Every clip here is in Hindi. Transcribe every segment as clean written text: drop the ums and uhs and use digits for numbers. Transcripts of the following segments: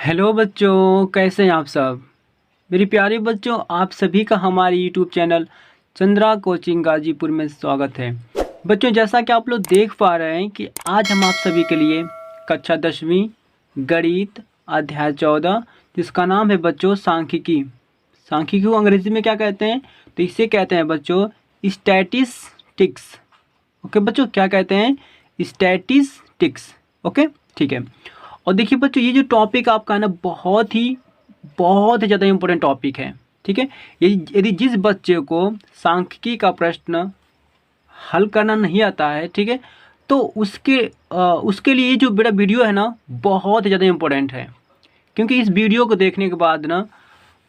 हेलो बच्चों, कैसे हैं आप सब। मेरी प्यारे बच्चों, आप सभी का हमारे YouTube channel Chandra coaching Ghazipur में स्वागत है। बच्चों, जैसा कि आप लोग देख पा रहे हैं कि आज हम आप सभी के लिए कक्षा 10वीं गणित अध्याय 14 जिसका नाम है बच्चों सांख्यिकी। सांख्यिकी को अंग्रेजी में क्या कहते हैं? तो इसे कहते हैं बच्चों स्टैटिस्टिक्स। ओके बच्चों, क्या कहते हैं? स्टैटिस्टिक्स। ओके, ठीक है। और देखिए बच्चों, ये जो टॉपिक आपका है ना, बहुत ही ज़्यादा इम्पोर्टेंट टॉपिक है। ठीक है, यदि जिस बच्चे को सांख्यिकी का प्रश्न हल करना नहीं आता है, ठीक है, तो उसके लिए ये जो मेरा वीडियो है ना, बहुत ही ज़्यादा इम्पोर्टेंट है। क्योंकि इस वीडियो को देखने के बाद ना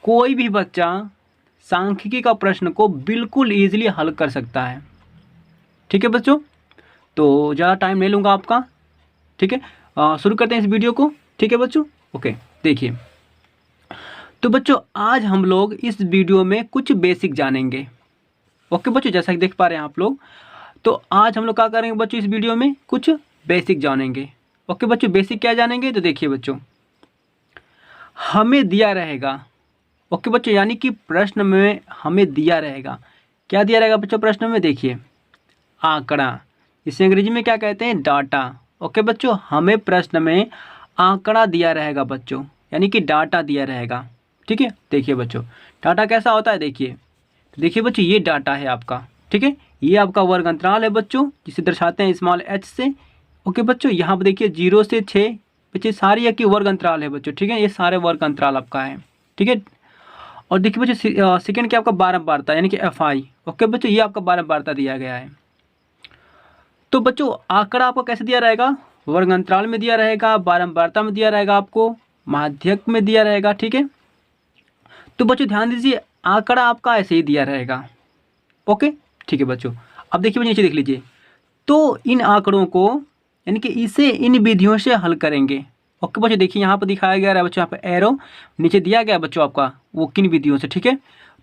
कोई भी बच्चा सांख्यिकी का प्रश्न को बिल्कुल ईजिली हल कर सकता है। ठीक है बच्चों, तो ज़्यादा टाइम नहीं लूँगा आपका। ठीक है, शुरू करते हैं इस वीडियो को। ठीक है बच्चों, ओके। देखिए, तो बच्चों आज हम लोग इस वीडियो में कुछ बेसिक जानेंगे। ओके बच्चों, जैसा कि देख पा रहे हैं आप लोग, तो आज हम लोग क्या करेंगे बच्चों, इस वीडियो में कुछ बेसिक जानेंगे। ओके बच्चों, बेसिक क्या जानेंगे? तो देखिए बच्चों, हमें दिया रहेगा। ओके बच्चों, यानी कि प्रश्न में हमें दिया रहेगा। क्या दिया रहेगा बच्चों प्रश्न में? देखिए, आंकड़ा, इसे अंग्रेजी में क्या कहते हैं? डाटा। ओके बच्चों, हमें प्रश्न में आंकड़ा दिया रहेगा बच्चों, यानी कि डाटा दिया रहेगा। ठीक है, देखिए बच्चों, डाटा कैसा होता है? देखिए बच्चों, ये डाटा है आपका। ठीक है, ये आपका वर्ग अंतराल है बच्चों, जिसे दर्शाते हैं स्मॉल h से। ओके बच्चों, यहाँ पर देखिए 0 से 6 बच्चे सारी की वर्ग अंतराल है बच्चों। ठीक है, ये सारे वर्ग अंतराल आपका है। ठीक है, और देखिए बच्चों, सेकेंड क्या आपका बारंबारता, यानी कि FI। ओके बच्चों, ये आपका बारंबारता दिया गया है। तो बच्चों आंकड़ा आपको कैसे दिया रहेगा? वर्ग अंतराल में दिया रहेगा, बारंबारता में दिया रहेगा, आपको माध्यक में दिया रहेगा। ठीक है, तो बच्चों ध्यान दीजिए, आंकड़ा आपका ऐसे ही दिया रहेगा। ओके, ठीक है बच्चों। अब देखिए बच्चों, नीचे देख लीजिए, तो इन आंकड़ों को यानी कि इसे इन विधियों से हल करेंगे। ओके बच्चों, देखिए यहाँ पर दिखाया गया है बच्चों, यहाँ पर एरो नीचे दिया गया बच्चों आपका, वो किन विधियों से। ठीक है,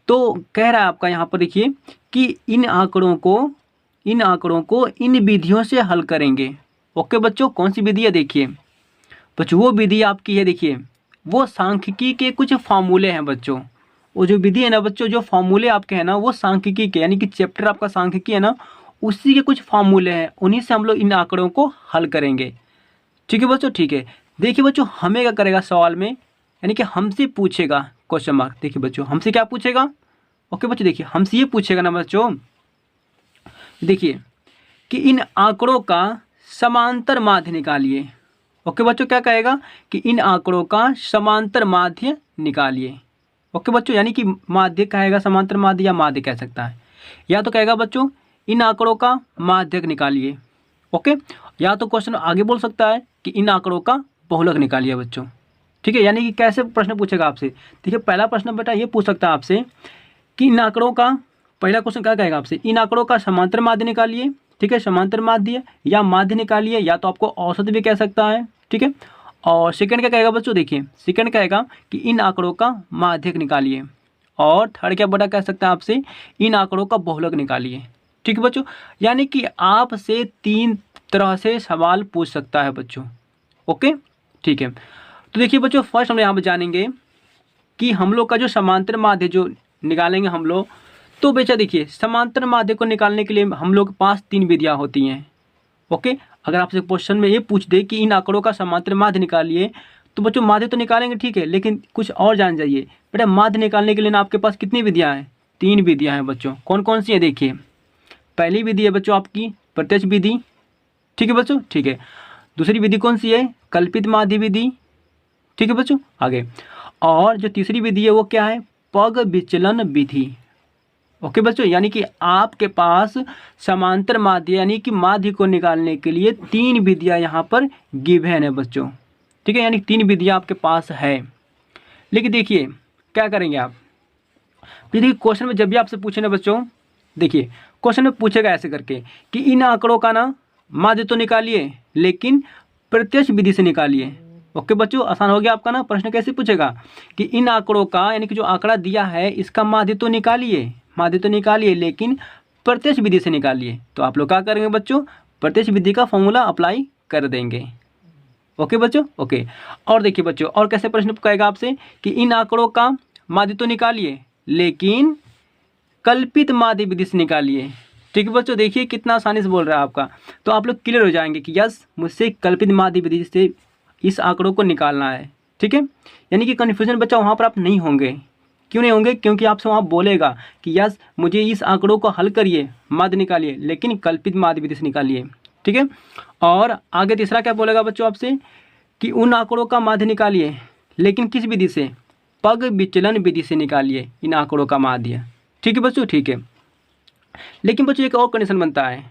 तो कह रहा है आपका यहाँ पर देखिए कि इन आंकड़ों को इन विधियों से हल करेंगे। ओके बच्चों, कौन सी विधि है? देखिए बच्चों, वो विधि आपकी है, देखिए वो सांख्यिकी के कुछ फार्मूले हैं बच्चों। वो जो विधि है ना बच्चों, जो फार्मूले आपके हैं ना, वो सांख्यिकी के, यानी कि चैप्टर आपका सांख्यिकी है ना, उसी के कुछ फार्मूले हैं, उन्हीं से हम लोग इन आंकड़ों को हल करेंगे। ठीक है बच्चों, ठीक है। देखिए बच्चों, हमें क्या करेगा सवाल में, यानी कि हमसे पूछेगा क्वेश्चन मार्क। देखिए बच्चों, हमसे क्या पूछेगा? ओके बच्चों, देखिए हमसे ये पूछेगा ना बच्चों, देखिए कि इन आंकड़ों का समांतर माध्य निकालिए। ओके बच्चों, क्या कहेगा कि इन आंकड़ों का समांतर माध्य निकालिए। ओके बच्चों, यानी कि माध्य कहेगा, समांतर माध्य या माध्य कह सकता है, या तो कहेगा बच्चों इन आंकड़ों का माध्यक निकालिए। ओके, या तो क्वेश्चन आगे बोल सकता है कि इन आंकड़ों का बहुलक निकालिए बच्चों। ठीक है, यानी कि कैसे प्रश्न पूछेगा आपसे? देखिए, पहला प्रश्न बेटा ये पूछ सकता है आपसे कि इन आंकड़ों का, पहला क्वेश्चन क्या कहेगा आपसे? इन आंकड़ों का समांतर माध्य निकालिए। ठीक है, समांतर माध्य या माध्य निकालिए, या तो आपको औसत भी कह सकता है। ठीक है, और सेकंड क्या कहेगा बच्चों? देखिए, सेकंड कहेगा कि इन आंकड़ों का माध्यक निकालिए, और थर्ड क्या बड़ा कह सकता है आपसे? इन आंकड़ों का बहुलक निकालिए। ठीक है बच्चों, यानी कि आपसे 3 तरह से सवाल पूछ सकता है बच्चों। ओके, ठीक है। तो देखिए बच्चों, फर्स्ट हम यहाँ पर जानेंगे कि हम लोग का जो समांतर माध्य जो निकालेंगे हम लोग, तो बेटा देखिए, समांतर माध्य को निकालने के लिए हम लोग के पास 3 विधियाँ होती हैं। ओके, अगर आपसे क्वेश्चन में ये पूछ दे कि इन आंकड़ों का समांतर माध्य निकालिए, तो बच्चों माध्य तो निकालेंगे, ठीक है, लेकिन कुछ और जान जाइए बेटा, माध्य निकालने के लिए ना आपके पास कितनी विधियाँ हैं? 3 विधियाँ हैं बच्चों। कौन कौन सी है? देखिए, पहली विधि है बच्चों आपकी प्रत्यक्ष विधि। ठीक है बच्चों, ठीक है। दूसरी विधि कौन सी है? कल्पित माध्य विधि। ठीक है बच्चों, आगे। और जो तीसरी विधि है वो क्या है? पग विचलन विधि। ओके बच्चों, यानी कि आपके पास समांतर माध्य यानी कि माध्य को निकालने के लिए 3 विधियाँ यहाँ पर गिवन है बच्चों। ठीक है, यानी 3 विधियाँ आपके पास है। लेकिन देखिए क्या करेंगे आप, देखिए क्वेश्चन में जब भी आपसे पूछे ना बच्चों, देखिए क्वेश्चन में पूछेगा ऐसे करके कि इन आंकड़ों का ना माध्य तो निकालिए, लेकिन प्रत्यक्ष विधि से निकालिए। ओके बच्चों, आसान हो गया आपका ना। प्रश्न कैसे पूछेगा कि इन आंकड़ों का, यानी कि जो आंकड़ा दिया है इसका माध्य तो निकालिए, लेकिन प्रत्यक्ष विधि से निकालिए। तो आप लोग क्या करेंगे बच्चों? प्रत्यक्ष विधि का फॉर्मूला अप्लाई कर देंगे। ओके बच्चों, ओके। और देखिए बच्चों, और कैसे प्रश्न कहेगा आपसे कि इन आंकड़ों का माध्य तो निकालिए, लेकिन कल्पित माध्य विधि से निकालिए। ठीक है बच्चों, देखिए कितना आसानी से बोल रहा है आपका। तो आप लोग क्लियर हो जाएंगे कि यस, मुझसे कल्पित माध्य विधि से इस आंकड़ों को निकालना है। ठीक है, यानी कि कन्फ्यूजन बच्चा वहाँ पर आप नहीं होंगे। क्यों नहीं होंगे? क्योंकि आपसे वहाँ बोलेगा कि यस, मुझे इस आंकड़ों को हल करिए, माध्य निकालिए, लेकिन कल्पित माध्य विधि से निकालिए। ठीक है, और आगे तीसरा क्या बोलेगा बच्चों आपसे कि उन आंकड़ों का माध्य निकालिए, लेकिन किस विधि से? पग विचलन विधि से निकालिए इन आंकड़ों का माध्य। ठीक है बच्चों, ठीक है। लेकिन बच्चों एक और कंडीशन बनता है,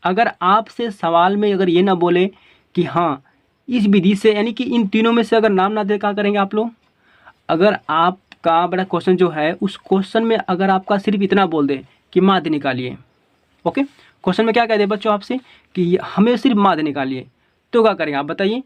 अगर आपसे सवाल में अगर ये ना बोले कि हाँ इस विधि से, यानी कि इन तीनों में से अगर नाम ना दे, क्या करेंगे आप लोग? अगर आपका बड़ा क्वेश्चन जो है उस क्वेश्चन में अगर आपका सिर्फ इतना बोल दे कि माध्य निकालिए, ओके, क्वेश्चन में क्या कह दे बच्चों आपसे कि हमें सिर्फ माध्य निकालिए, तो क्या करेंगे आप बताइए?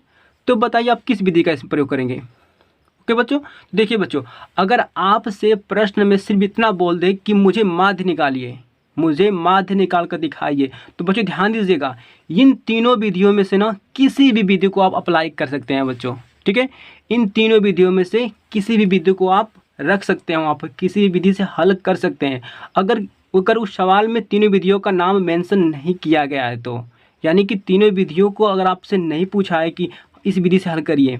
तो बताइए आप किस विधि का प्रयोग करेंगे? ओके बच्चों, देखिए बच्चों, अगर आपसे प्रश्न में सिर्फ इतना बोल दे कि मुझे माध्य निकालिए, मुझे माध्य निकाल कर दिखाइए, तो बच्चों ध्यान दीजिएगा, इन तीनों विधियों में से ना किसी भी विधि को आप अप्लाई कर सकते हैं बच्चों। ठीक है, इन तीनों विधियों में से किसी भी विधि को आप रख सकते हैं, वहाँ पर किसी भी विधि से हल कर सकते हैं। अगर उस सवाल में तीनों विधियों का नाम मेंशन नहीं किया गया है तो, यानी कि तीनों विधियों को अगर आपसे नहीं पूछा है कि इस विधि से हल करिए,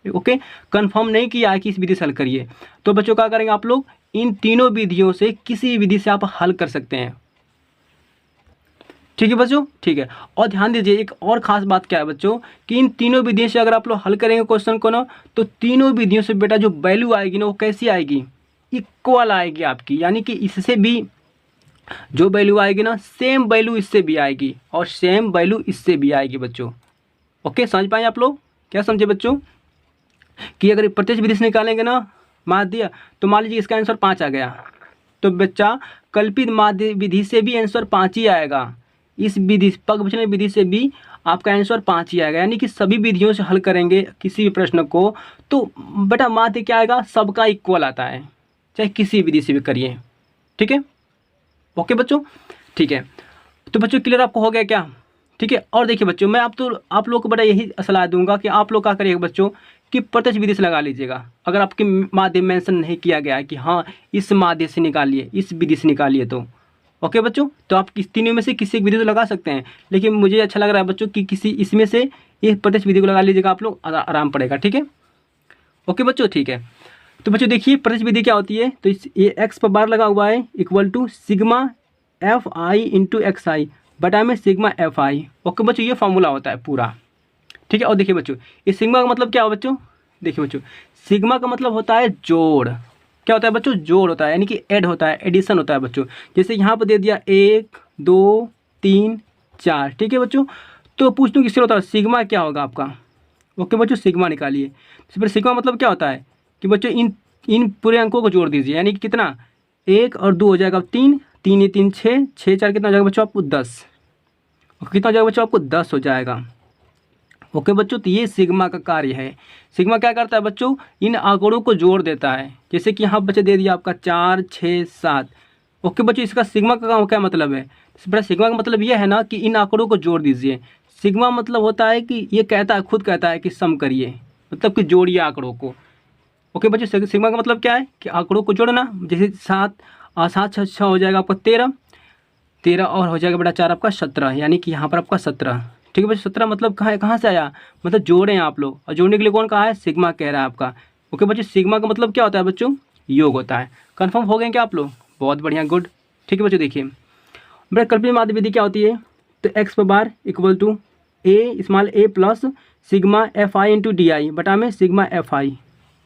ओके, कंफर्म नहीं किया है कि इस विधि से हल करिए, तो बच्चों क्या करेंगे आप लोग? इन तीनों विधियों से किसी विधि से आप हल कर सकते हैं। ठीक है बच्चों, ठीक है। और ध्यान दीजिए एक और खास बात क्या है बच्चों कि इन तीनों विधियों से अगर आप लोग हल करेंगे क्वेश्चन को ना, तो तीनों विधियों से बेटा जो वैल्यू आएगी ना, वो कैसी आएगी? इक्वल आएगी आपकी, यानी कि इससे भी जो वैल्यू आएगी ना, सेम वैल्यू इससे भी आएगी और सेम वैल्यू इससे भी आएगी बच्चों। ओके, समझ पाए आप लोग? क्या समझे बच्चों कि अगर प्रत्यक्ष विधि से निकालेंगे ना माध्य, तो मान लीजिए इसका आंसर 5 आ गया, तो बच्चा कल्पित माध्य विधि से भी आंसर 5 ही आएगा, इस विधि पग विचलन विधि से भी आपका आंसर 5 ही आएगा। यानी कि सभी विधियों से हल करेंगे किसी भी प्रश्न को, तो बेटा माध्य क्या आएगा? सबका इक्वल आता है, चाहे किसी विधि से भी करिए। ठीक है, ओके बच्चों, ठीक है। तो बच्चों क्लियर आपको हो गया क्या? ठीक है, और देखिए बच्चों, मैं आप लोग को बड़ा यही सलाह दूंगा कि आप लोग क्या करिएगा बच्चों कि प्रत्यक्ष विधि से लगा लीजिएगा। अगर आपके माध्य मेंशन नहीं किया गया है कि हाँ इस माध्य से निकालिए, इस विधि से निकालिए, तो ओके बच्चों, तो आप किस तीनों में से किसी एक विधि तो लगा सकते हैं, लेकिन मुझे अच्छा लग रहा है बच्चों कि किसी इसमें से ये प्रत्यक्ष विधि को लगा लीजिएगा, आप लोग आराम पड़ेगा। ठीक है, ओके बच्चों, ठीक है। तो बच्चों देखिए प्रत्यक्ष विधि क्या होती है, तो ये एक्स पर बार लगा हुआ है equal to sigma F I into X I बटा में सिग्मा एफ आई। ओके बच्चों, ये फॉर्मूला होता है पूरा। ठीक है, और देखिए बच्चों इस सिग्मा का मतलब क्या हो बच्चों? देखिए बच्चों, सिग्मा का मतलब होता है जोड़। क्या होता है बच्चों? जोड़ होता है, यानी कि ऐड होता है, एडिशन होता है बच्चों। जैसे यहाँ पर दे दिया 1 2 3 4, ठीक है बच्चों, तो पूछ दूँ किससे होता है सिग्मा क्या होगा आपका? ओके बच्चों, सिग्मा निकालिए। तो फिर सिग्मा मतलब क्या होता है कि बच्चों इन पूरे अंकों को जोड़ दीजिए, यानी कि कितना 1 और 2 हो जाएगा 3, 3 3 6, 6 4 कितना हो जाएगा बच्चों आपको 10। कितना हो जाएगा बच्चों आपको 10 हो जाएगा। ओके बच्चों, तो ये सिग्मा का कार्य है। सिग्मा क्या करता है बच्चों? इन आंकड़ों को जोड़ देता है। जैसे कि यहाँ बच्चे दे दिया आपका 4 6 7। ओके बच्चों, इसका सिग्मा का क्या मतलब है? बड़ा सिग्मा का मतलब ये है ना कि इन आंकड़ों को जोड़ दीजिए। सिग्मा मतलब होता है कि ये कहता है, खुद कहता है कि सम करिए, मतलब कि जोड़िए आंकड़ों को। ओके बच्चों, सिग्मा का मतलब क्या है कि आंकड़ों को जोड़ना। जैसे 7 7 6 हो जाएगा आपका 13 और हो जाएगा बेटा 4 आपका 17, यानी कि यहाँ पर आपका 17। ठीक है बच्चों, 17 मतलब कहाँ से आया? मतलब जोड़े हैं आप लोग, और जोड़ने के लिए कौन कहा है? सिग्मा कह रहा है आपका। ओके बच्चों, सिग्मा का मतलब क्या होता है बच्चों? योग होता है। कन्फर्म हो गए क्या आप लोग? बहुत बढ़िया, गुड। ठीक है बच्चों, देखिए बेटा कल्पित माध्य विधि क्या होती है, तो एक्स पर bar equal to A small A plus sigma F I into D I बटा में सिग्मा एफ आई।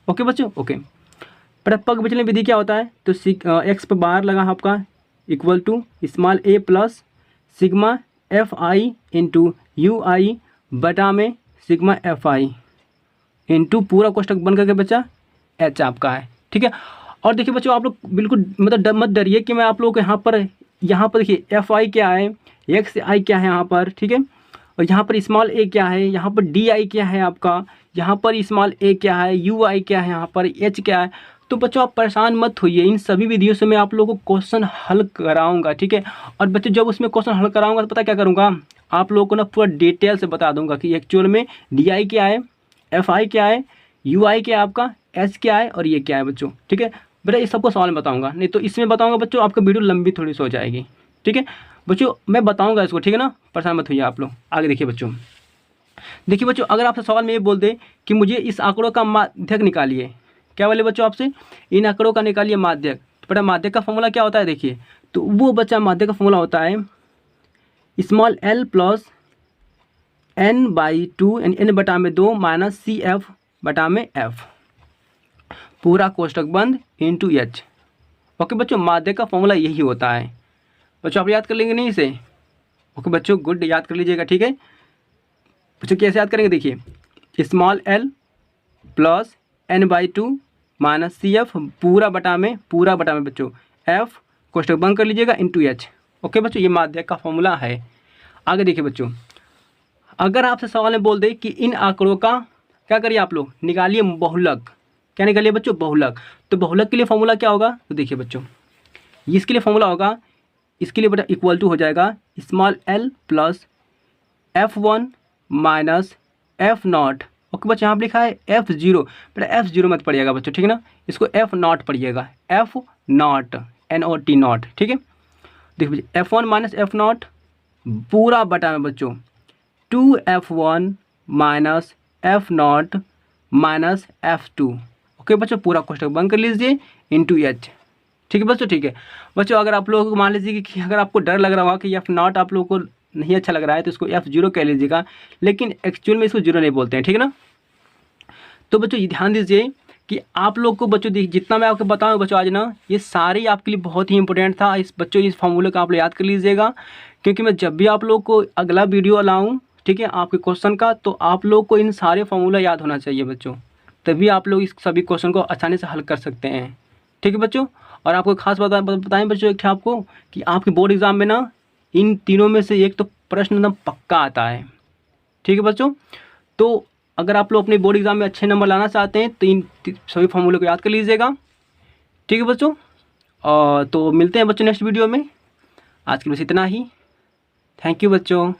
ओके बच्चों, ओके। बेटा पग विचलन विधि क्या होता है, तो एक्स पर बार लगा आपका equal to small A plus sigma F I into U I बटा में सिग्मा एफ आई इंटू पूरा कोष्टक बन करके बच्चा एच आपका है। ठीक है, और देखिए बच्चों आप लोग बिल्कुल मतलब मत डरिए कि मैं आप लोगों को यहाँ पर देखिए एफ आई क्या है, एक्स आई क्या है यहाँ पर, ठीक है, और यहाँ पर स्मॉल ए क्या है, यहाँ पर डी आई क्या है आपका, यहाँ पर स्मॉल ए क्या है, यू आई क्या है, यहाँ पर एच क्या है। तो बच्चों आप परेशान मत होइए, इन सभी वीडियो से मैं आप लोगों को क्वेश्चन हल कराऊंगा, ठीक है। और बच्चों जब उसमें क्वेश्चन हल कराऊंगा तो पता क्या करूँगा, आप लोगों को ना पूरा डिटेल से बता दूंगा कि एक्चुअल में डी आई क्या है, एफ आई क्या है, यू आई क्या है आपका, एच क्या है और ये क्या है बच्चों, ठीक है। बेटा इस सबको सवाल में बताऊँगा, नहीं तो इसमें बताऊँगा बच्चों आपका वीडियो लंबी थोड़ी सी हो जाएगी, ठीक है। बच्चों मैं बताऊँगा इसको, ठीक है ना, परेशान मत होइए आप लोग। आगे देखिए बच्चों, देखिए बच्चों अगर आपसे सवाल में ये बोल दे कि मुझे इस आंकड़ों का माध्यक निकालिए, क्या बोले बच्चों आपसे, इन आंकड़ों का निकालिए माध्यक। तो बेटा माध्यक का फॉर्मूला क्या होता है, देखिए तो वो बच्चा माध्यक का फॉर्मूला होता है small L plus N by two N बटा में 2 माइनस सी एफ बटा में एफ, पूरा कोष्टक बंद इंटू एच। ओके बच्चों, माध्यक का फॉर्मूला यही होता है। बच्चों आप याद कर लेंगे नहीं इसे, ओके बच्चों गुड, याद कर लीजिएगा, ठीक है। बच्चों कैसे याद करेंगे, देखिए small L plus N by two minus C F पूरा बटा में बच्चों एफ कोष्टक बंद कर लीजिएगा इंटू एच। ओके बच्चों, ये माध्यक का फॉर्मूला है। आगे देखिए बच्चों, अगर आपसे सवाल में बोल दे कि इन आंकड़ों का क्या करिए आप लोग, निकालिए बहुलक। क्या निकालिए बच्चों, बहुलक। तो बहुलक के लिए फॉर्मूला क्या होगा, तो देखिए बच्चों इसके लिए फॉर्मूला होगा, इसके लिए बेटा इक्वल टू हो जाएगा small L plus F one minus F not. Okay बच्चों यहाँ पर लिखा है एफ जीरो, बेटा एफ जीरो मत पढ़िएगा बच्चों, ठीक है ना, इसको एफ नॉट पढ़िएगा, F not N O T not, ठीक है। देखिए F one minus F not पूरा बटा में बच्चों 2f1 minus F not minus F two. Okay बच्चों, पूरा कोष्टक बंद कर लीजिए इंटू एच, ठीक है बच्चों, ठीक है। बच्चों अगर आप लोगों को मान लीजिए कि अगर आपको डर लग रहा होगा कि एफ नॉट आप लोगों को नहीं अच्छा लग रहा है तो इसको एफ जीरो कह लीजिएगा, लेकिन एक्चुअल में इसको जीरो नहीं बोलते हैं, ठीक है ना। तो बच्चों ये ध्यान दीजिए कि आप लोग को बच्चों जितना मैं आपको बताऊँ बच्चों आज ना, ये सारे आपके लिए बहुत ही इंपॉर्टेंट था। इस बच्चों इस फॉर्मूले का आप लोग याद कर लीजिएगा, क्योंकि मैं जब भी आप लोग को अगला वीडियो लाऊं, ठीक है, आपके क्वेश्चन का, तो आप लोग को इन सारे फॉर्मूला याद होना चाहिए बच्चों, तभी आप लोग इस सभी क्वेश्चन को आसानी से हल कर सकते हैं, ठीक है बच्चों। और आपको खास बताएं बच्चों एक आपको कि आपके बोर्ड एग्जाम में ना इन तीनों में से एक तो प्रश्न एकदम पक्का आता है, ठीक है बच्चों। तो अगर आप लोग अपने बोर्ड एग्जाम में अच्छे नंबर लाना चाहते हैं तो इन सभी फॉर्मूले को याद कर लीजिएगा, ठीक है बच्चों। तो मिलते हैं बच्चों नेक्स्ट वीडियो में, आज के लिए बस इतना ही। थैंक यू बच्चों।